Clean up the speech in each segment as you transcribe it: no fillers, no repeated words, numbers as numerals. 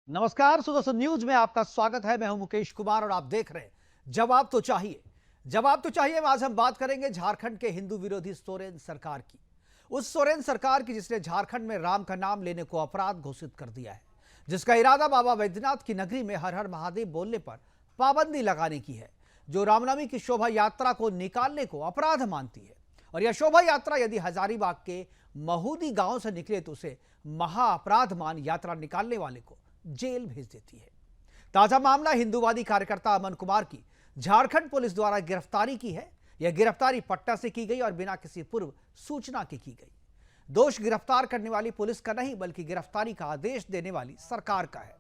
नमस्कार, सुदर्शन न्यूज में आपका स्वागत है। मैं हूं मुकेश कुमार और आप देख रहे हैं जवाब तो चाहिए। जवाब तो चाहिए में आज हम बात करेंगे झारखंड के हिंदू विरोधी सोरेन सरकार की। उस सोरेन सरकार की जिसने झारखंड में राम का नाम लेने को अपराध घोषित कर दिया है, जिसका इरादा बाबा बैद्यनाथ की नगरी में हर हर महादेव बोलने पर पाबंदी लगाने की है, जो रामनवमी की शोभा यात्रा को निकालने को अपराध मानती है। और यह शोभा यात्रा यदि हजारीबाग के महूदी गांव से निकले तो उसे महाअपराध मान यात्रा निकालने वाले को जेल भेज देती है। ताजा मामला हिंदूवादी कार्यकर्ता अमन कुमार की झारखंड पुलिस द्वारा गिरफ्तारी की है। यह गिरफ्तारी पटना से की गई और बिना किसी पूर्व सूचना के की गई। दोष गिरफ्तार करने वाली पुलिस का नहीं बल्कि गिरफ्तारी का आदेश देने वाली सरकार का है।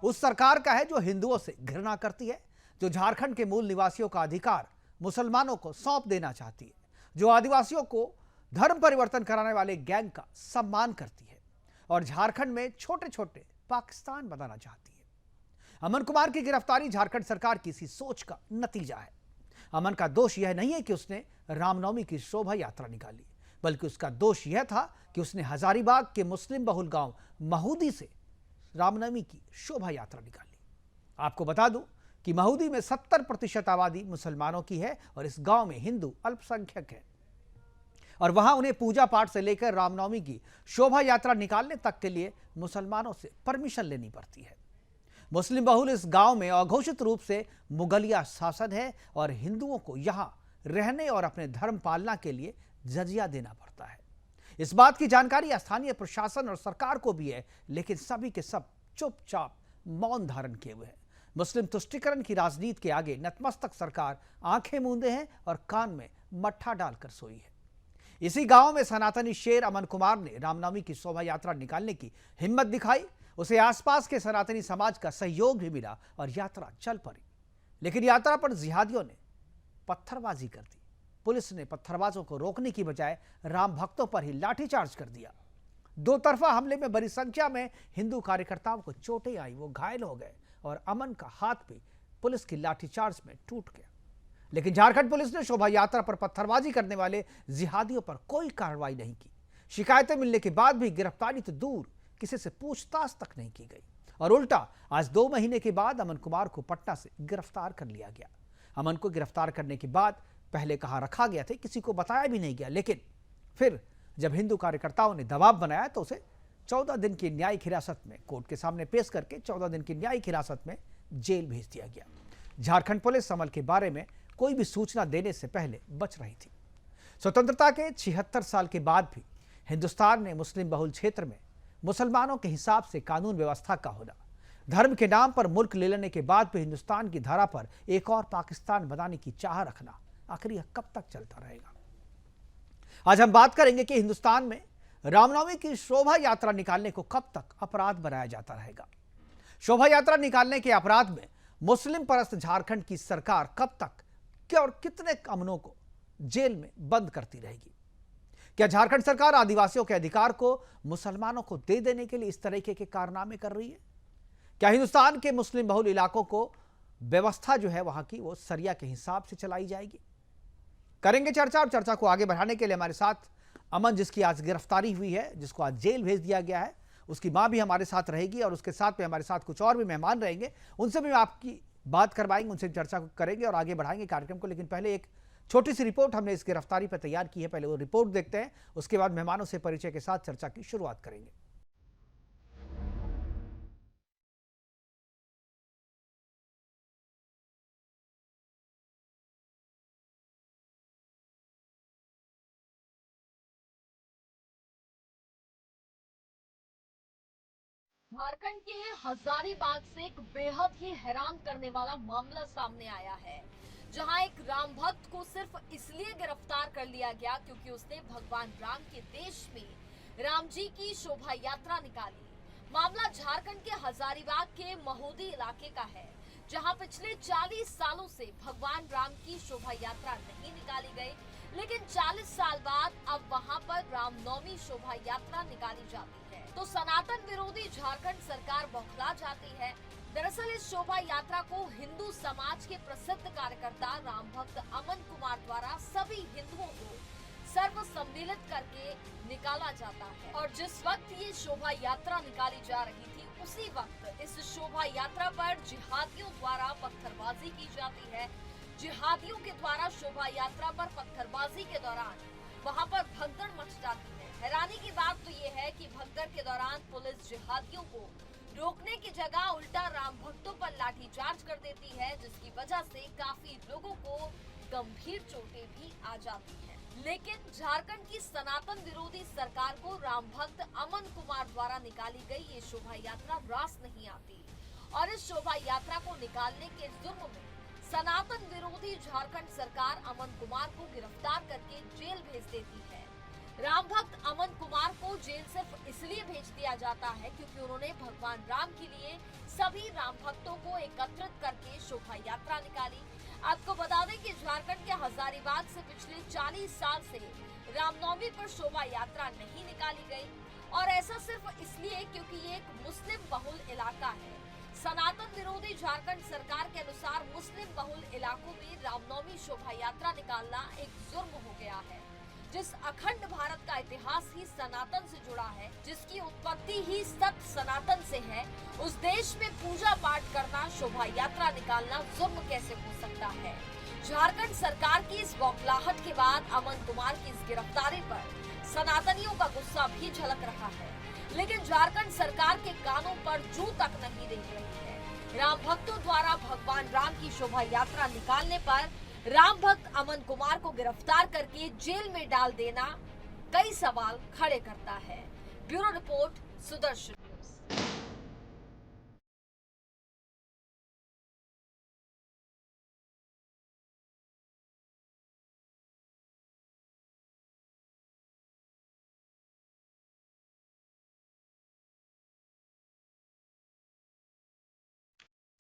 उस सरकार का है जो हिंदुओं से घृणा करती है, जो झारखंड के मूल निवासियों का अधिकार मुसलमानों को सौंप देना चाहती है, जो आदिवासियों को धर्म परिवर्तन कराने वाले गैंग का सम्मान करती है और झारखंड में छोटे छोटे पाकिस्तान बनाना चाहती है। अमन कुमार की गिरफ्तारी झारखंड सरकार की इसी सोच का नतीजा है। अमन का दोष यह नहीं है कि उसने रामनवमी की शोभा यात्रा निकाली, बल्कि उसका दोष यह था कि उसने हजारीबाग के मुस्लिम बहुल गांव महूदी से रामनवमी की शोभा यात्रा निकाली। आपको बता दूं कि महूदी में 70% आबादी मुसलमानों की है और इस गांव में हिंदू अल्पसंख्यक है और वहां उन्हें पूजा पाठ से लेकर रामनवमी की शोभा यात्रा निकालने तक के लिए मुसलमानों से परमिशन लेनी पड़ती है। मुस्लिम बहुल इस गांव में अघोषित रूप से मुगलिया शासन है और हिंदुओं को यहां रहने और अपने धर्म पालना के लिए जजिया देना पड़ता है। इस बात की जानकारी स्थानीय प्रशासन और सरकार को भी है, लेकिन सभी के सब चुपचाप मौन धारण किए हुए हैं। मुस्लिम तुष्टीकरण की राजनीति के आगे नतमस्तक सरकार आंखें मूंदे हैं और कान में मट्ठा डालकर सोई है। इसी गांव में सनातनी शेर अमन कुमार ने रामनवमी की शोभा यात्रा निकालने की हिम्मत दिखाई। उसे आसपास के सनातनी समाज का सहयोग भी मिला और यात्रा चल पड़ी। लेकिन यात्रा पर जिहादियों ने पत्थरबाजी कर दी। पुलिस ने पत्थरबाजों को रोकने की बजाय राम भक्तों पर ही लाठीचार्ज कर दिया। दो तरफा हमले में बड़ी संख्या में हिंदू कार्यकर्ताओं को चोटें आई, वो घायल हो गए और अमन का हाथ भी पुलिस की लाठीचार्ज में टूट गया। लेकिन झारखंड पुलिस ने शोभा यात्रा पर पत्थरबाजी करने वाले जिहादियों पर कोई कार्रवाई नहीं की। शिकायतें मिलने के बाद भी गिरफ्तारी तो दूर, किसी से पूछताछ तक नहीं की गई और उल्टा आज 2 महीने के बाद अमन कुमार को पटना से गिरफ्तार कर लिया गया। अमन को गिरफ्तार करने के बाद पहले कहां रखा गया था, किसी को बताया भी नहीं गया, लेकिन फिर जब हिंदू कार्यकर्ताओं ने दबाव बनाया तो उसे 14 दिन की न्यायिक हिरासत में कोर्ट के सामने पेश करके 14 दिन की न्यायिक हिरासत में जेल भेज दिया गया। झारखंड पुलिस अमन के बारे में कोई भी सूचना देने से पहले बच रही थी। स्वतंत्रता के 76 साल के बाद भी हिंदुस्तान में मुस्लिम बहुल क्षेत्र में मुसलमानों के हिसाब से कानून व्यवस्था का होना, धर्म के नाम पर मुल्क ले लेने के बाद भी हिंदुस्तान की धारा पर एक और पाकिस्तान बनाने की चाह रखना, आखिर यह कब तक चलता रहेगा? आज हम बात करेंगे कि हिंदुस्तान में रामनवमी की शोभा यात्रा निकालने को कब तक अपराध बनाया जाता रहेगा। शोभा यात्रा निकालने के अपराध में मुस्लिम परस्त झारखंड की सरकार कब तक और कितने अमनों को जेल में बंद करती रहेगी? क्या झारखंड सरकार आदिवासियों के अधिकार को मुसलमानों को दे देने के लिए इस तरीके के कारनामे कर रही है? क्या हिंदुस्तान के मुस्लिम बहुल इलाकों को व्यवस्था जो है वहां की वो सरिया के हिसाब से चलाई जाएगी? करेंगे चर्चा और चर्चा को आगे बढ़ाने के लिए हमारे साथ अमन, जिसकी आज गिरफ्तारी हुई है, जिसको आज जेल भेज दिया गया है, उसकी मां भी हमारे साथ रहेगी और उसके साथ में हमारे साथ कुछ और भी मेहमान रहेंगे। उनसे भी आपकी बात करवाएंगे, उनसे चर्चा करेंगे और आगे बढ़ाएंगे कार्यक्रम को। लेकिन पहले एक छोटी सी रिपोर्ट हमने इस गिरफ्तारी पर तैयार की है, पहले वो रिपोर्ट देखते हैं, उसके बाद मेहमानों से परिचय के साथ चर्चा की शुरुआत करेंगे। झारखंड के हजारीबाग से एक बेहद ही हैरान करने वाला मामला सामने आया है, जहां एक राम भक्त को सिर्फ इसलिए गिरफ्तार कर लिया गया क्योंकि उसने भगवान राम के देश में राम जी की शोभा यात्रा निकाली। मामला झारखंड के हजारीबाग के महूदी इलाके का है, जहां पिछले 40 सालों से भगवान राम की शोभा यात्रा नहीं निकाली गई, लेकिन 40 साल बाद अब वहां पर रामनवमी शोभा यात्रा निकाली जाती है तो सनातन विरोधी झारखंड सरकार बौखला जाती है। दरअसल इस शोभा यात्रा को हिंदू समाज के प्रसिद्ध कार्यकर्ता राम भक्त अमन कुमार द्वारा सभी हिंदुओं को सर्व सम्मिलित करके निकाला जाता है और जिस वक्त ये शोभा यात्रा निकाली जा रही थी उसी वक्त इस शोभा यात्रा पर जिहादियों द्वारा पत्थरबाजी की जाती है। जिहादियों के द्वारा शोभा यात्रा पर पत्थरबाजी के दौरान वहां पर भगदड़ मच जाती है। हैरानी की बात तो ये है कि भगदड़ के दौरान पुलिस जिहादियों को रोकने की जगह उल्टा राम भक्तों पर लाठीचार्ज कर देती है, जिसकी वजह से काफी लोगों को गंभीर चोटें भी आ जाती हैं। लेकिन झारखंड की सनातन विरोधी सरकार को राम भक्त अमन कुमार द्वारा निकाली गई ये शोभा यात्रा रास नहीं आती और इस शोभा यात्रा को निकालने के जुर्म में सनातन विरोधी झारखंड सरकार अमन कुमार को गिरफ्तार करके जेल भेज देती है। राम भक्त अमन कुमार को जेल सिर्फ इसलिए भेज दिया जाता है क्योंकि उन्होंने भगवान राम के लिए सभी राम भक्तों को एकत्रित करके शोभा यात्रा निकाली। आपको बता दें कि झारखंड के हजारीबाग से पिछले 40 साल से रामनवमी पर शोभा यात्रा नहीं निकाली गई और ऐसा सिर्फ इसलिए क्योंकि ये एक मुस्लिम बहुल इलाका है। सनातन विरोधी झारखंड सरकार के अनुसार मुस्लिम बहुल इलाकों में रामनवमी शोभा यात्रा निकालना एक जुर्म हो गया है। जिस अखंड भारत का इतिहास ही सनातन से जुड़ा है, जिसकी उत्पत्ति ही सत्य सनातन से है, उस देश में पूजा पाठ करना, शोभा यात्रा निकालना जुर्म कैसे हो सकता है। झारखंड सरकार की इस बौखलाहट के बाद अमन कुमार की इस गिरफ्तारी पर सनातनियों का गुस्सा भी झलक रहा है, लेकिन झारखंड सरकार के कानों पर जू तक नहीं रेंग रही है। राम भक्तों द्वारा भगवान राम की शोभा यात्रा निकालने पर राम भक्त अमन कुमार को गिरफ्तार करके जेल में डाल देना कई सवाल खड़े करता है। Bureau report, Sudarshan news.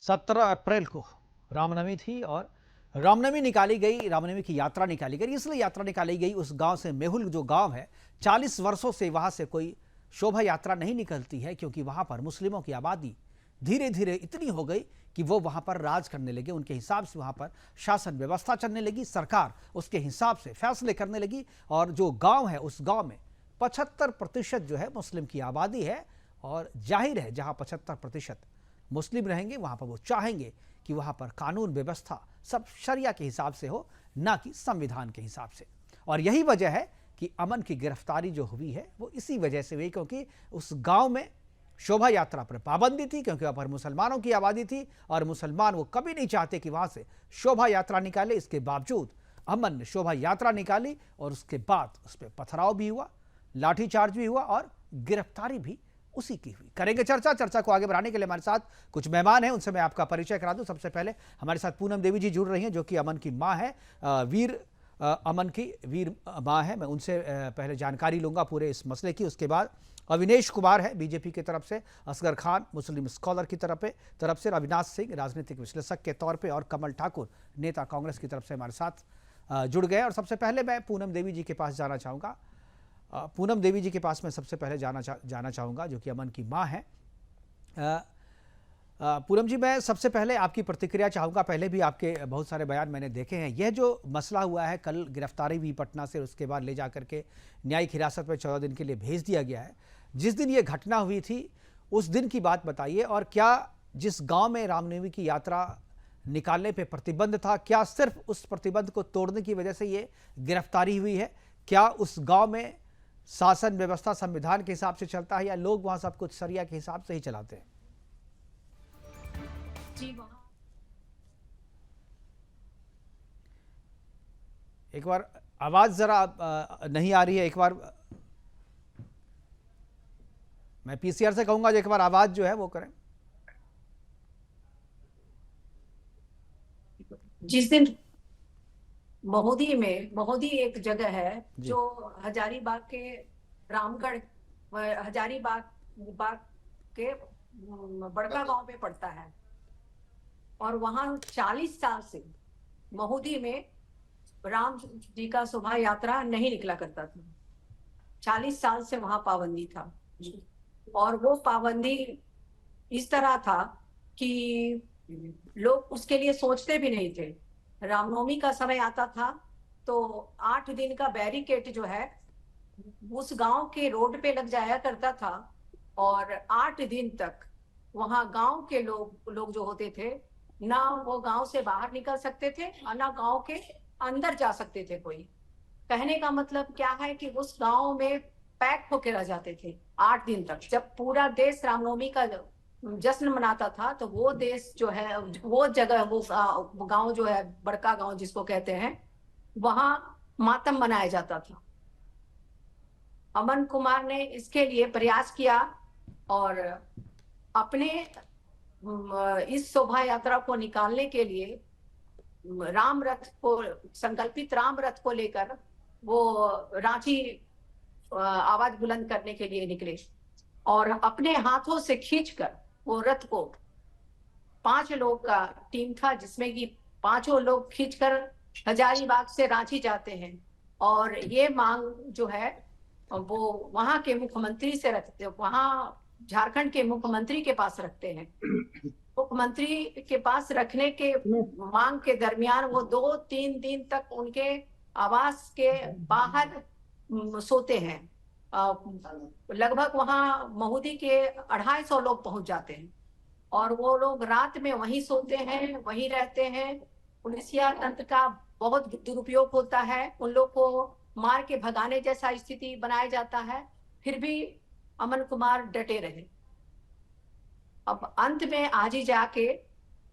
सत्रह अप्रैल को रामनवमी थी और रामनवमी निकाली गई, रामनवमी की यात्रा निकाली गई। इसलिए यात्रा निकाली गई उस गांव से, मेहुल जो गांव है, 40 वर्षों से वहां से कोई शोभा यात्रा नहीं निकलती है क्योंकि वहां पर मुस्लिमों की आबादी धीरे धीरे इतनी हो गई कि वो वहां पर राज करने लगे। उनके हिसाब से वहां पर शासन व्यवस्था चलने लगी, सरकार उसके हिसाब से फैसले करने लगी और जो गांव है उस गांव में 75% जो है मुस्लिम की आबादी है और जाहिर है जहां 75% मुस्लिम रहेंगे वहां पर वो चाहेंगे कि वहां पर कानून व्यवस्था सब शरिया के हिसाब से हो, ना कि संविधान के हिसाब से। और यही वजह है कि अमन की गिरफ्तारी जो हुई है वो इसी वजह से हुई क्योंकि उस गांव में शोभा यात्रा पर पाबंदी थी, क्योंकि वहां पर मुसलमानों की आबादी थी और मुसलमान वो कभी नहीं चाहते कि वहां से शोभा यात्रा निकाले। इसके बावजूद अमन ने शोभा यात्रा निकाली और उसके बाद उस पर पथराव भी हुआ, लाठीचार्ज भी हुआ और गिरफ्तारी भी उसी की हुई। करेंगे चर्चा को आगे बढ़ाने के लिए हमारे साथ कुछ मेहमान हैं, उनसे मैं आपका परिचय करा दूं। सबसे पहले हमारे साथ पूनम देवी जी जुड़ रही हैं जो कि अमन की मां है, अमन की वीर मां है। मैं उनसे पहले जानकारी लूंगा पूरे इस मसले की। उसके बाद अविनेश कुमार है बीजेपी की तरफ से, असगर खान मुस्लिम स्कॉलर की तरफ से, अविनाश सिंह राजनीतिक विश्लेषक के तौर पर और कमल ठाकुर नेता कांग्रेस की तरफ से हमारे साथ जुड़ गए। और सबसे पहले मैं पूनम देवी जी के पास जाना चाहूँगा। पूनम देवी जी के पास मैं सबसे पहले जाना चाहूँगा जो कि अमन की मां है। पूनम जी, मैं सबसे पहले आपकी प्रतिक्रिया चाहूँगा। पहले भी आपके बहुत सारे बयान मैंने देखे हैं। यह जो मसला हुआ है, कल गिरफ्तारी हुई पटना से, उसके बाद ले जा करके न्यायिक हिरासत में 14 दिन के लिए भेज दिया गया है। जिस दिन ये घटना हुई थी उस दिन की बात बताइए, और क्या जिस गाँव में रामनवमी की यात्रा निकालने पर प्रतिबंध था, क्या सिर्फ उस प्रतिबंध को तोड़ने की वजह से ये गिरफ्तारी हुई है? क्या उस गाँव में शासन व्यवस्था संविधान के हिसाब से चलता है या लोग वहां सब कुछ शरिया के हिसाब से ही चलाते हैं? जी, एक बार आवाज जरा नहीं आ रही है, एक बार मैं पीसीआर से कहूंगा जो एक बार आवाज जो है वो करें। जिस दिन महोदी एक जगह है जो हजारीबाग के रामगढ़ हजारीबाग के बड़का गांव में पड़ता है और वहां 40 साल से महोदी में राम जी का शोभा यात्रा नहीं निकला करता था। 40 साल से वहां पाबंदी था और वो पाबंदी इस तरह था कि लोग उसके लिए सोचते भी नहीं थे। रामनवमी का समय आता था तो 8 दिन का बैरिकेड जो है उस गांव के रोड पे लग जाया करता था और 8 दिन तक वहां गांव के लोग जो होते थे ना, वो गांव से बाहर निकल सकते थे और ना गांव के अंदर जा सकते थे कोई। कहने का मतलब क्या है कि उस गांव में पैक होके रह जाते थे 8 दिन तक। जब पूरा देश रामनवमी का जश्न मनाता था तो वो देश जो है, वो जगह, वो गांव जो है, बड़का गांव जिसको कहते हैं, वहां मातम मनाया जाता था। अमन कुमार ने इसके लिए प्रयास किया और अपने इस शोभा यात्रा को निकालने के लिए राम रथ को, संकल्पित राम रथ को लेकर वो रांची आवाज बुलंद करने के लिए निकले और अपने हाथों से खींचकर वो रथ को, 5 लोग का टीम था जिसमें कि 5 लोग खींचकर हजारीबाग से रांची जाते हैं। और ये मांग जो है वो वहां के मुख्यमंत्री से रखते, वहां झारखंड के मुख्यमंत्री के पास रखते हैं। मुख्यमंत्री के पास रखने के मांग के दरमियान वो 2-3 दिन तक उनके आवास के बाहर सोते हैं। लगभग वहां महुदी के 250 लोग पहुंच जाते हैं और वो लोग रात में वहीं सोते हैं, वहीं रहते हैं। पुलिसिया तंत्र का बहुत दुरुपयोग होता है, उन लोग को मार के भगाने जैसा स्थिति बनाया जाता है, फिर भी अमन कुमार डटे रहे। अब अंत में आज ही जाके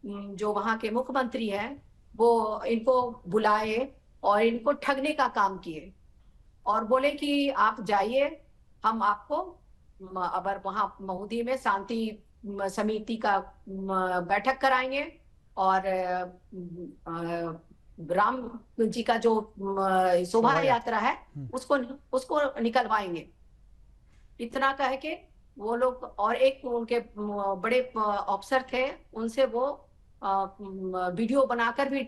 जो वहां के मुख्यमंत्री हैं वो इनको बुलाए और इनको ठगने का काम किए और बोले कि आप जाइए, हम आपको अगर वहां महुदी में शांति समिति का बैठक कराएंगे और राम जी का जो शोभा यात्रा है उसको निकलवाएंगे। इतना कह के वो लोग, और एक उनके बड़े अफसर थे, उनसे वो वीडियो बनाकर भी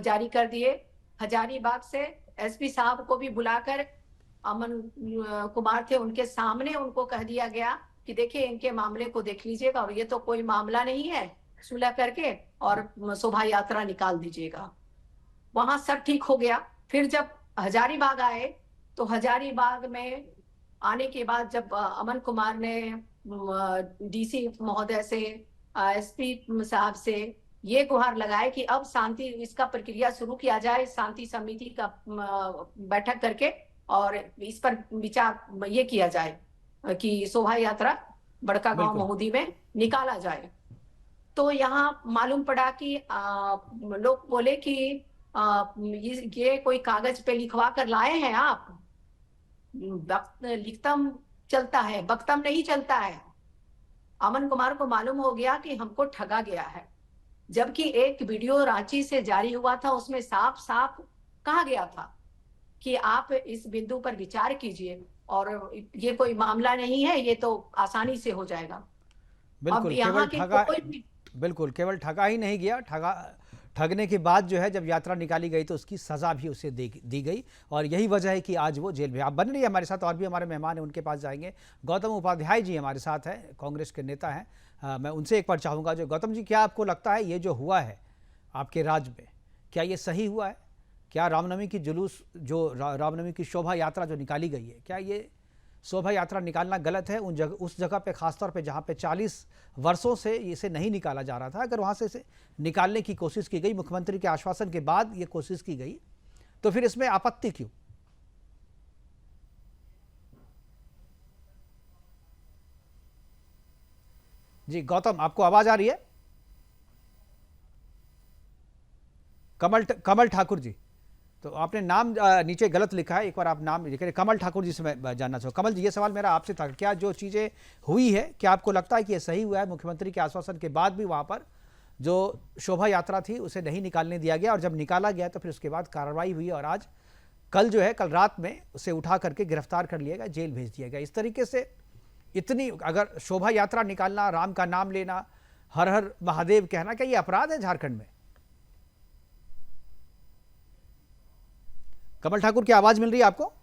जारी कर दिए। हजारीबाग से एसपी साहब को भी बुलाकर, अमन कुमार थे उनके सामने, उनको कह दिया गया कि देखिए इनके मामले को देख लीजिएगा और ये तो कोई मामला नहीं है, सुलह करके और शोभा यात्रा निकाल दीजिएगा। वहां सब ठीक हो गया। फिर जब हजारीबाग आए तो हजारीबाग में आने के बाद जब अमन कुमार ने डीसी महोदय से, एसपी साहब से ये गुहार लगाए कि अब शांति, इसका प्रक्रिया शुरू किया जाए, शांति समिति का बैठक करके और इस पर विचार ये किया जाए कि शोभा यात्रा बड़का गांव महुदी में निकाला जाए। तो यहाँ मालूम पड़ा कि लोग बोले कि ये कोई कागज पे लिखवा कर लाए हैं आप, लिखतम चलता है, बख्तम नहीं चलता है। अमन कुमार को मालूम हो गया कि हमको ठगा गया है, जबकि एक वीडियो रांची से जारी हुआ था, उसमें साफ साफ कहा गया था कि आप इस बिंदु पर विचार कीजिए और ये कोई मामला नहीं है, ये तो आसानी से हो जाएगा। बिल्कुल, केवल ठगा, बिल्कुल केवल ठगा ही नहीं गया, ठगने के बाद जो है जब यात्रा निकाली गई तो उसकी सज़ा भी उसे दी गई और यही वजह है कि आज वो जेल में। आप बन रही है हमारे साथ, और भी हमारे मेहमान हैं, उनके पास जाएंगे। गौतम उपाध्याय जी हमारे साथ हैं, कांग्रेस के नेता हैं। मैं उनसे एक बार चाहूँगा, जो गौतम जी, क्या आपको लगता है ये जो हुआ है आपके राज्य में, क्या ये सही हुआ है? क्या रामनवमी की जुलूस, जो रामनवमी की शोभा यात्रा जो निकाली गई है, क्या ये शोभा यात्रा निकालना गलत है उस जगह पे, खासतौर पे जहाँ पे 40 वर्षों से इसे नहीं निकाला जा रहा था? अगर वहाँ से इसे निकालने की कोशिश की गई, मुख्यमंत्री के आश्वासन के बाद ये कोशिश की गई, तो फिर इसमें आपत्ति क्यों? जी गौतम, आपको आवाज आ रही है? कमल ठाकुर जी, तो आपने नाम नीचे गलत लिखा है, एक बार आप नाम लिख रहे। कमल ठाकुर जी से मैं जानना चाहूँ। कमल जी, ये सवाल मेरा आपसे था, क्या जो चीज़ें हुई है, क्या आपको लगता है कि ये सही हुआ है? मुख्यमंत्री के आश्वासन के बाद भी वहाँ पर जो शोभा यात्रा थी उसे नहीं निकालने दिया गया और जब निकाला गया तो फिर उसके बाद कार्रवाई हुई और आज कल रात में उसे उठा करके गिरफ्तार कर लिया गया, जेल भेज दिया गया। इस तरीके से इतनी, अगर शोभा यात्रा निकालना, राम का नाम लेना, हर हर महादेव कहना, क्या ये अपराध है झारखंड में? कमल ठाकुर, की आवाज मिल रही है आपको?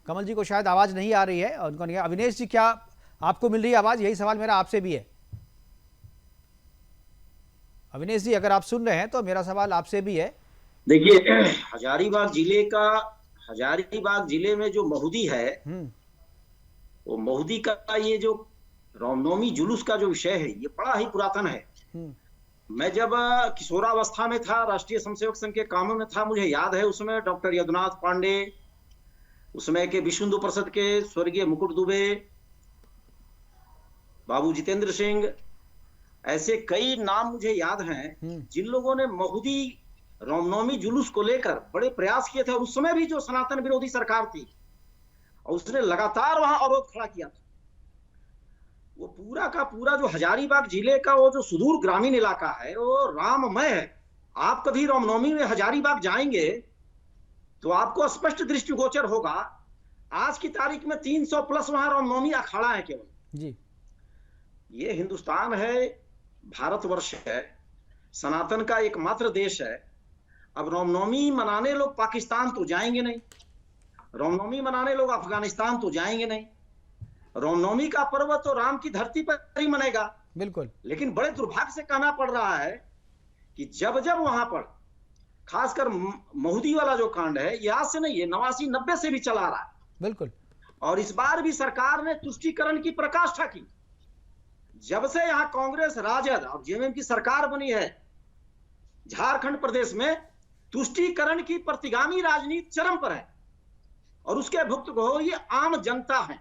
कमल जी को शायद आवाज नहीं आ रही है, उनको नहीं। अविनेश जी, क्या आपको मिल रही है आवाज? यही सवाल मेरा आपसे भी है। अविनेश जी, अगर आप सुन रहे हैं तो मेरा सवाल आपसे भी है। देखिए, हजारीबाग जिले में जो महुदी है, वो महुदी का ये जो रामनवमी जुलूस का जो विषय है ये बड़ा ही पुरातन है। मैं जब किशोरावस्था में था, राष्ट्रीय स्वयंसेवक संघ के कामों में था, मुझे याद है उसमें डॉक्टर यदुनाथ पांडे, उसमें के विश्व हिंदू परिषद के स्वर्गीय मुकुट दुबे, बाबू जितेंद्र सिंह, ऐसे कई नाम मुझे याद हैं जिन लोगों ने महुदी रामनवमी जुलूस को लेकर बड़े प्रयास किए थे। और उस समय भी जो सनातन विरोधी सरकार थी और उसने लगातार वहां अवरोध खड़ा किया था। वो पूरा का पूरा जो हजारीबाग जिले का वो जो सुदूर ग्रामीण इलाका है वो राममय है। आप कभी रामनवमी में हजारीबाग जाएंगे तो आपको स्पष्ट दृष्टिगोचर होगा। आज की तारीख में 300 प्लस वहां रामनवमी अखाड़ा है केवल जी। ये हिंदुस्तान है, भारतवर्ष है, सनातन का एकमात्र देश है। अब रामनवमी मनाने लोग पाकिस्तान तो जाएंगे नहीं, रामनवमी मनाने लोग अफगानिस्तान तो जाएंगे नहीं। रामनवमी का पर्व तो राम की धरती पर ही मनेगा। बिल्कुल। लेकिन बड़े दुर्भाग्य से कहना पड़ रहा है कि जब जब वहां पर खासकर महुदी वाला जो कांड है, ये आज से नहीं है, 89-90 से भी चला रहा है। बिल्कुल। और इस बार भी सरकार ने तुष्टीकरण की प्रकाष्ठा की। जब से यहां कांग्रेस, राजद और जेएमएम की सरकार बनी है, झारखंड प्रदेश में तुष्टीकरण की प्रतिगामी राजनीति चरम पर है। और उसके भुक्तभोगी ये आम जनता है,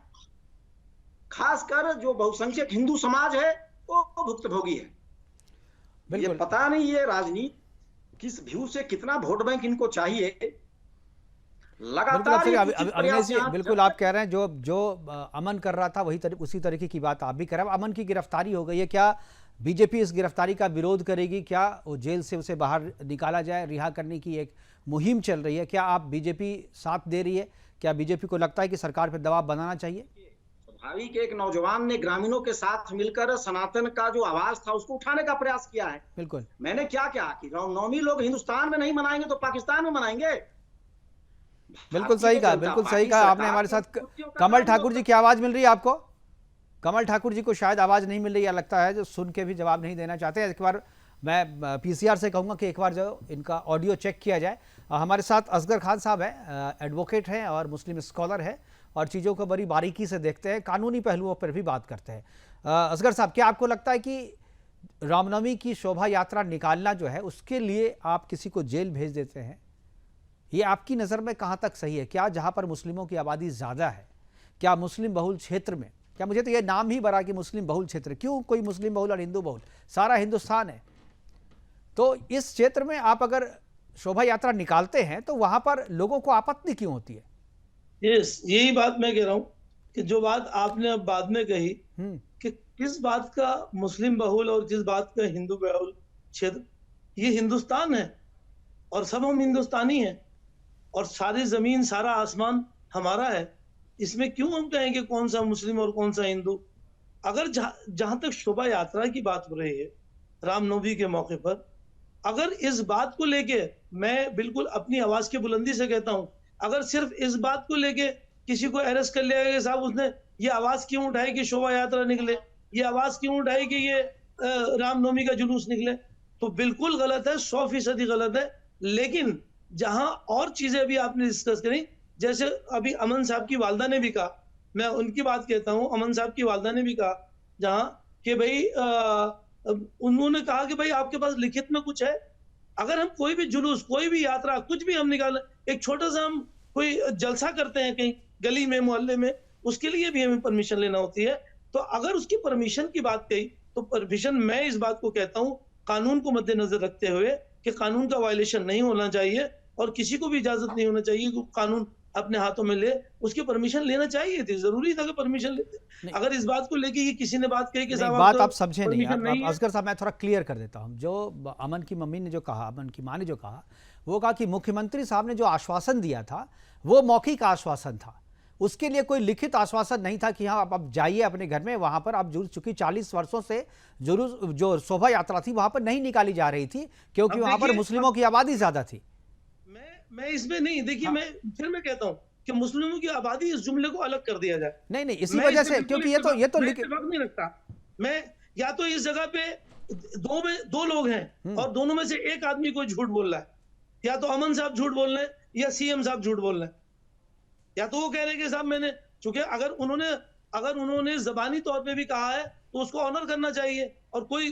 खासकर जो बहुसंख्यक हिंदू समाज है वो भुक्तभोगी है। ये पता नहीं ये राजनीति किस व्यू से, कितना वोट बैंक इनको चाहिए। लगातार अविनाश जी, बिल्कुल आप कह रहे हैं जो अमन कर रहा था उसी तरीके की बात आप भी कर रहे हैं। अमन की गिरफ्तारी हो गई है, क्या बीजेपी इस गिरफ्तारी का विरोध करेगी? क्या वो जेल से उसे बाहर निकाला जाए, रिहा करने की एक मुहिम चल रही है? क्या आप बीजेपी साथ दे रही है? क्या बीजेपी को लगता है कि सरकार पर दबाव बनाना चाहिए? स्वाभाविक एक नौजवान ने ग्रामीणों के साथ मिलकर सनातन का जो आवाज था उसको उठाने का प्रयास किया है। बिल्कुल। मैंने क्या कहा कि रामनवमी लोग हिंदुस्तान में नहीं मनाएंगे तो पाकिस्तान में मनाएंगे। बिल्कुल सही कहा, बिल्कुल सही कहा आपने। हमारे साथ कमल ठाकुर जी की आवाज मिल रही है आपको? कमल ठाकुर जी को शायद आवाज नहीं मिल रही है, लगता है, जो सुन के भी जवाब नहीं देना चाहते हैं। एक बार मैं पीसीआर से कहूंगा कि एक बार जो इनका ऑडियो चेक किया जाए। हमारे साथ असगर खान साहब हैं, एडवोकेट हैं और मुस्लिम स्कॉलर है और चीज़ों को बड़ी बारीकी से देखते हैं, कानूनी पहलुओं पर भी बात करते हैं। असगर साहब, क्या आपको लगता है कि रामनवमी की शोभा यात्रा निकालना जो है उसके लिए आप किसी को जेल भेज देते हैं, ये आपकी नज़र में कहाँ तक सही है? क्या जहाँ पर मुस्लिमों की आबादी ज़्यादा है, क्या मुस्लिम बहुल क्षेत्र में, क्या मुझे तो ये नाम ही बड़ा कि मुस्लिम बहुल क्षेत्र, क्यों कोई मुस्लिम बहुल और हिंदू बहुल, सारा हिंदुस्तान है, तो इस क्षेत्र में आप अगर शोभा यात्रा निकालते हैं तो वहाँ पर लोगों को आपत्ति क्यों होती है? यही बात मैं कह रहा हूँ कि जो बात आपने अब बाद में कही कि किस बात का मुस्लिम बहुल और किस बात का हिंदू बहुल क्षेत्र, ये हिंदुस्तान है और सब हम हिंदुस्तानी हैं और सारी जमीन सारा आसमान हमारा है। इसमें क्यों हम कहेंगे कौन सा मुस्लिम और कौन सा हिंदू? अगर जहां तक शोभा यात्रा की बात हो रही है रामनवमी के मौके पर, अगर इस बात को लेके मैं बिल्कुल अपनी आवाज की बुलंदी से कहता हूं, अगर सिर्फ इस बात को लेके किसी को अरेस्ट कर लिया गया, साहब उसने ये आवाज क्यों उठाई कि शोभा यात्रा निकले, ये आवाज क्यों उठाई कि ये रामनवमी का जुलूस निकले, तो बिल्कुल गलत है, 100% गलत है। लेकिन जहां और चीजें भी आपने डिस्कस करी, जैसे अभी अमन साहब की वालदा ने भी कहा, मैं उनकी बात कहता हूं, अमन साहब की वालदा ने भी कहा जहां कि भाई उन्होंने कहा कि भाई आपके पास लिखित में कुछ है? अगर हम कोई भी जुलूस, कोई भी यात्रा, कुछ भी हम निकालें, एक छोटा सा हम कोई जलसा करते हैं कहीं गली में, मोहल्ले में, उसके लिए भी हमें परमिशन लेना होती है। तो अगर उसकी परमिशन की बात कही तो परमिशन, मैं इस बात को कहता हूं कानून को मद्देनजर रखते हुए कि कानून का वायलेशन नहीं होना चाहिए और किसी को भी इजाजत नहीं होना चाहिए कि कानून अपने हाथों में ले, उसकी परमिशन लेना चाहिए थी, जरूरी था कि परमिशन लेते। अगर इस बात को लेके किसी ने बात कही कि साहब बात आप समझे नहीं, असगर साहब मैं थोड़ा क्लियर कर देता हूं। जो अमन की मम्मी ने जो कहा, अमन की मां ने जो कहा, वो कहा कि मुख्यमंत्री साहब ने जो आश्वासन दिया था वो मौखिक आश्वासन था, उसके लिए कोई लिखित आश्वासन नहीं था कि हाँ आप जाइए अपने घर में, वहां पर आप जुलूस, चूंकि 40 वर्षों से जुलूस जो शोभा यात्रा थी वहां पर नहीं निकाली जा रही थी क्योंकि वहां पर मुस्लिमों की आबादी ज्यादा थी। मैं इसमें नहीं, देखिए मैं कहता हूं कि मुस्लिमों की आबादी, इस जुमले को अलग कर दिया जाए। नहीं, इसी वजह से, क्योंकि ये तो वक्त नहीं रखता। मैं या तो इस जगह पे दो लोग हैं और दोनों में से एक आदमी कोई झूठ बोल रहा है, या तो अमन साहब झूठ बोल रहे हैं या सीएम साहब झूठ बोल रहे हैं, या तो वो कह रहे हैं कि साहब मैंने, चूंकि अगर उन्होंने अगर उन्होंने जबानी तौर पे भी कहा है तो उसको ऑनर करना चाहिए, और कोई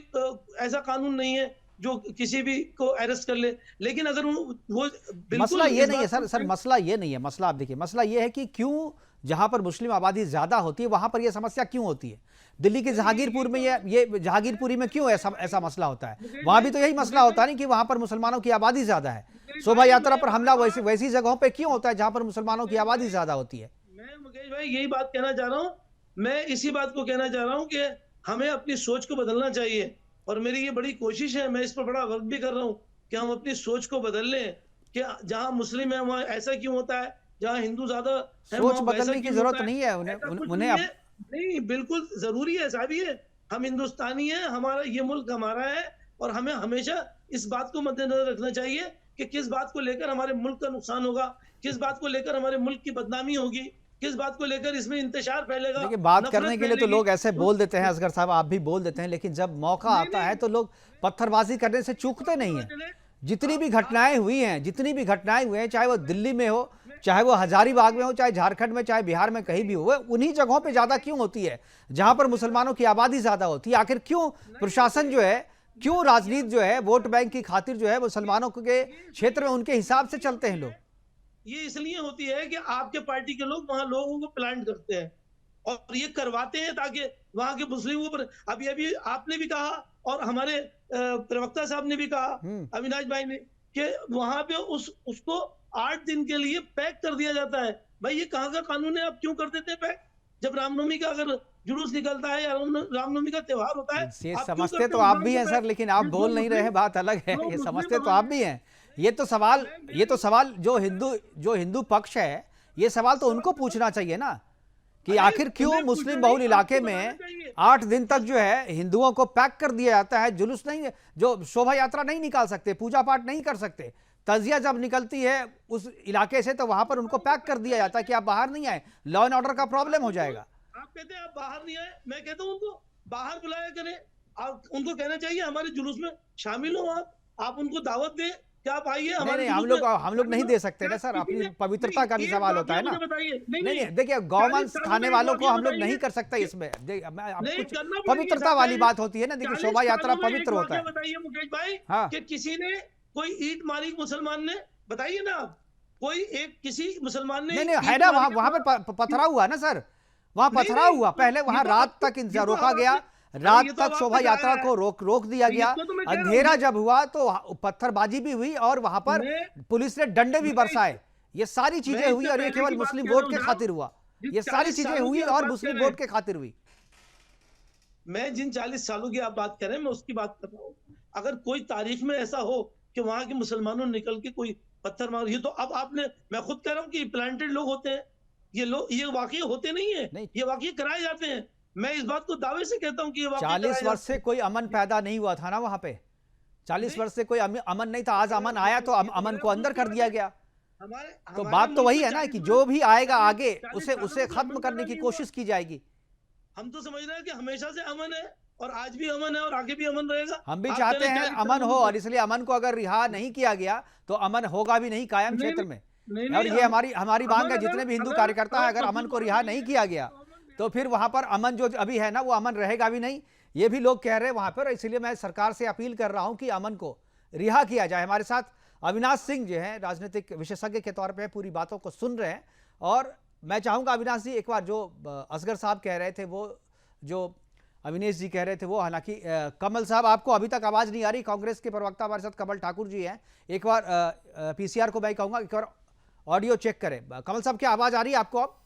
ऐसा कानून नहीं है जो किसी भी को अरेस्ट कर ले। लेकिन अगर वो बिल्कुल मसला ये इस नहीं है बात सर, मसला ये नहीं है। मसला आप देखिए, मसला ये है कि क्यों जहां पर मुस्लिम आबादी ज्यादा होती है वहां पर यह समस्या क्यों होती है। दिल्ली के जहांगीरपुर में ये जहांगीरपुरी में क्यों ऐसा मसला होता है? वहां भी तो यही मसला होता है नहीं कि वहां पर मुसलमानों की आबादी ज्यादा है। शोभा यात्रा पर हमला वैसी जगहों पर क्यों होता है जहां पर मुसलमानों की आबादी ज्यादा होती है? मैं मुकेश भाई यही बात कहना चाह रहा हूँ, मैं इसी बात को कहना चाह रहा हूँ कि हमें अपनी सोच को बदलना चाहिए, और मेरी ये बड़ी कोशिश है, मैं इस पर बड़ा वर्क भी कर रहा हूँ कि हम अपनी सोच को बदल लें कि जहाँ मुस्लिम है वहाँ ऐसा क्यों होता है, जहाँ हिंदू ज्यादा है सोच वहाँ वैसा बदलने की क्यों जरूरत होता है। नहीं है ऐसा कुछ उन्हें नहीं है। नहीं, बिल्कुल जरूरी है साहब, ये हम हिंदुस्तानी है, हमारा ये मुल्क हमारा है, और हमें हमेशा इस बात को मद्देनजर रखना चाहिए कि किस बात को लेकर हमारे मुल्क का नुकसान होगा, किस बात को लेकर हमारे मुल्क की बदनामी होगी, किस बात को लेकर इसमें इंतशार फैलेगा। देखिए, बात नफरत करने के लिए तो फैलेगी। लोग ऐसे बोल देते हैं, असगर साहब आप भी बोल देते हैं, लेकिन जब मौका आता है तो लोग पत्थरबाजी करने से चूकते नहीं है। जितनी भी घटनाएं हुई हैं, चाहे वो दिल्ली में हो, चाहे वो हजारीबाग में हो, चाहे झारखंड में, चाहे बिहार में, कहीं भी हो, उन्हीं जगहों पे ज्यादा क्यों होती है जहां पर मुसलमानों की आबादी ज्यादा होती है? आखिर क्यों प्रशासन जो है, क्यों राजनीति जो है, वोट बैंक की खातिर जो है मुसलमानों के क्षेत्र में उनके हिसाब से चलते हैं लोग? ये इसलिए होती है कि आपके पार्टी के लोग वहां लोगों को प्लांट करते हैं और ये करवाते हैं ताकि वहां के मुस्लिमों पर, अभी आपने भी कहा और हमारे प्रवक्ता साहब ने भी कहा, अविनाश भाई ने, कि वहां पे उसको 8 दिन के लिए पैक कर दिया जाता है। भाई ये कहाँ का कानून है? आप क्यों कर देते हैं पैक? जब रामनवमी का अगर जुलूस निकलता है या रामनवमी का त्योहार होता है, ये आप क्यों समझते करते तो हो आप मुसलमानों भी को हैं पैक? सर, लेकिन आप जो बोल नहीं रहे हैं, बात अलग है। जो ये मुस्लिम समझते तो आप भी हैं। ये तो सवाल जो हिंदू पक्ष है, ये सवाल तो उनको पूछना चाहिए ना कि आखिर क्यों मुस्लिम बहुल इलाके में 8 दिन तक जो है हिंदुओं को पैक कर दिया जाता है। जुलूस नहीं, जो शोभा यात्रा नहीं निकाल सकते, पूजा पाठ नहीं कर सकते, तजिया जब निकलती है उस इलाके से तो वहां पर उनको पैक कर दिया जाता है कि आप बाहर नहीं आए, लॉ एंड ऑर्डर का प्रॉब्लम हो जाएगा। आप कहते हैं आप बाहर नहीं आए, मैं कहता हूं उनको बाहर बुलाया करें। आप उनको कहना चाहिए हमारे जुलूस में शामिल हो, आप उनको दावत दें कि आप आइए हमारे जुलूस में। हम लोग नहीं दे सकते ना सर, अपनी पवित्रता का भी सवाल होता है ना। नहीं, देखिए, गौमांस खाने वालों को हम लोग नहीं कर सकते इसमें। कुछ पवित्रता वाली बात होती है ना। देखिए, शोभा यात्रा पवित्र होता है। बताइए मुकेश भाई, हाँ, कि किसी ने कोई ईंट मारी मुसलमान ने? बताइए ना आप, कोई एक किसी मुसलमान ने? नहीं है ना, वहां पर पथरा हुआ ना सर, वहां पथरा हुआ। पहले वहां रात तक इंतजार रोका गया, रात तक शोभा यात्रा को रोक दिया गया। अंधेरा जब हुआ तो पत्थरबाजी भी हुई और वहां पर पुलिस ने डंडे भी बरसाए। ये सारी चीजें हुई और ये केवल मुस्लिम वोट के खातिर हुआ। ये सारी चीजें हुई और मुस्लिम वोट के खातिर हुई। मैं जिन 40 सालों की आप बात कर रहे हैं, मैं उसकी बात कर रहा हूँ। अगर कोई तारीख में ऐसा हो कि वहां के मुसलमानों ने निकल के कोई पत्थर मार, ये तो अब आपने, मैं खुद कह रहा हूँ कि प्लांटेड लोग होते हैं ये लोग, ये वाकई होते नहीं है, ये वाकई कराए जाते हैं। मैं इस बात को दावे से कहता हूं कि ये 40 वर्ष से कोई अमन पैदा नहीं हुआ था ना वहां पे। 40 वर्ष से कोई अमन नहीं था। आज अमन आया तो अमन को अंदर कर दिया गया। तो बात तो वही है ना कि जो भी आएगा आगे उसे खत्म करने की कोशिश की जाएगी। हम तो समझ रहे हैं कि हमेशा से अमन है और आज भी अमन है और आगे भी अमन रहेगा। हम भी चाहते हैं अमन हो, और इसलिए अमन को अगर रिहा नहीं किया गया तो अमन होगा भी नहीं कायम क्षेत्र में। और ये हमारी मांग है, जितने भी हिंदू कार्यकर्ता है, अगर अमन को रिहा नहीं किया गया तो फिर वहां पर अमन जो अभी है ना वो अमन रहेगा भी नहीं। ये भी लोग कह रहे हैं वहां पर। इसलिए मैं सरकार से अपील कर रहा हूं कि अमन को रिहा किया जाए। हमारे साथ अविनाश सिंह जो है, राजनीतिक विशेषज्ञ के तौर पे पूरी बातों को सुन रहे हैं। और मैं चाहूंगा अविनाश जी, एक बार जो असगर साहब कह रहे थे, वो जो अविनेश जी कह रहे थे, वो हालांकि कमल साहब आपको अभी तक आवाज नहीं आ रही। कांग्रेस के प्रवक्ता हमारे साथ कमल ठाकुर जी हैं। एक बार पीसीआर को मैं कहूंगा एक बार ऑडियो चेक करें। कमल साहब, क्या आवाज आ रही है आपको? अब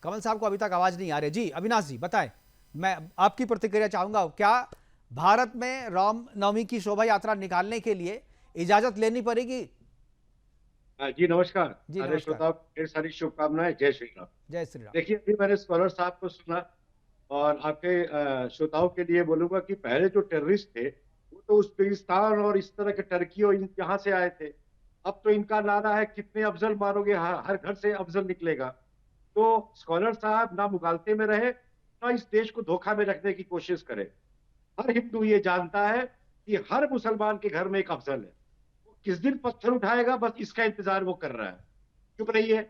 कमल साहब को अभी तक आवाज नहीं आ रही। जी अविनाश जी बताएं, मैं आपकी प्रतिक्रिया चाहूंगा। क्या भारत में रामनवमी की शोभा यात्रा निकालने के लिए इजाजत लेनी पड़ेगी? जी नमस्कार। जी सारे श्रोताओं को ढेर सारी शुभकामनाएं। जय श्री राम। जय श्री राम। देखिए, अभी मैंने स्कॉलर साहब को सुना और आपके श्रोताओं के लिए बोलूंगा कि पहले जो टेररिस्ट थे वो तो उज़्बेकिस्तान और इस तरह के टर्की और यहाँ से आए थे। अब तो इनका नारा है कितने अफजल मारोगे, हर घर से अफजल निकलेगा। तो स्कॉलर साहब ना मुगालते में रहे, ना इस देश को धोखा में रखने की कोशिश करे। हर हिंदू ये जानता है कि हर मुसलमान के घर में एक अफजल है। वो किस दिन पत्थर उठाएगा, बस इसका इंतजार वो कर रहा है। चुप रहिए,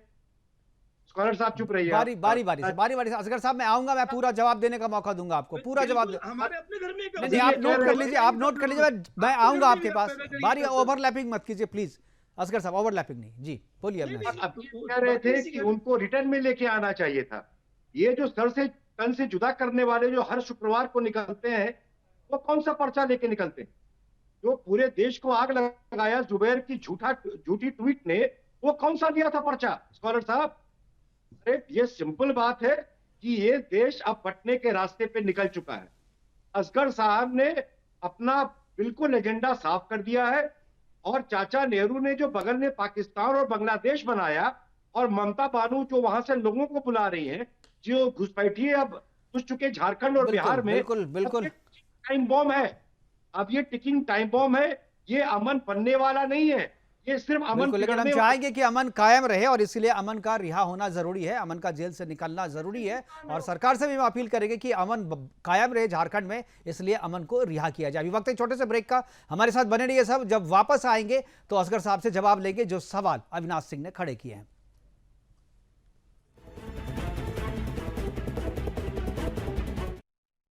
स्कॉलर साहब चुप रहिए। बारी बारी से असगर साहब मैं आऊंगा, मैं पूरा जवाब देने का मौका दूंगा आपको, पूरा जवाब। हमारे अपने घर में नहीं, आप नोट कर लीजिए, आप नोट कर लीजिए, मैं आऊंगा आपके पास। बारी ओवरलैपिंग मत कीजिए प्लीज असगर साहब, ओवरलैपिंग नहीं जी, बोलिए। आप कह रहे थे कि उनको रिटर्न में लेके आना चाहिए था। ये जो सर से तन से जुदा करने वाले जो हर शुक्रवार को निकलते हैं, वो कौन सा पर्चा लेके निकलते हैं? जो पूरे देश को आग लगाया जुबैर की झूठी ट्वीट ने, वो कौन सा दिया था पर्चा स्कॉलर साहब? अरे ये सिंपल बात है कि ये देश अब बंटने के रास्ते पे निकल चुका है। असगर साहब ने अपना बिल्कुल एजेंडा साफ कर दिया है, और चाचा नेहरू ने जो बगल में पाकिस्तान और बांग्लादेश बनाया, और ममता बानू जो वहां से लोगों को बुला रही हैं, जो घुसपैठिए अब घुस चुके झारखंड और बिहार में, बिल्कुल टाइम बॉम्ब है। अब ये टिकिंग टाइम बॉम्ब है, ये अमन बनने वाला नहीं है, ये सिर्फ अमन। लेकिन हम चाहेंगे कि अमन कायम रहे, और इसलिए अमन का रिहा होना जरूरी है, अमन का जेल से निकलना जरूरी है, और सरकार से भी हम अपील करेंगे कि अमन कायम रहे झारखंड में, इसलिए अमन को रिहा किया जाए। अभी वक्त एक छोटे से ब्रेक का, हमारे साथ बने रहिए सब। जब वापस आएंगे तो असगर साहब से जवाब लेंगे जो सवाल अविनाश सिंह ने खड़े किए हैं।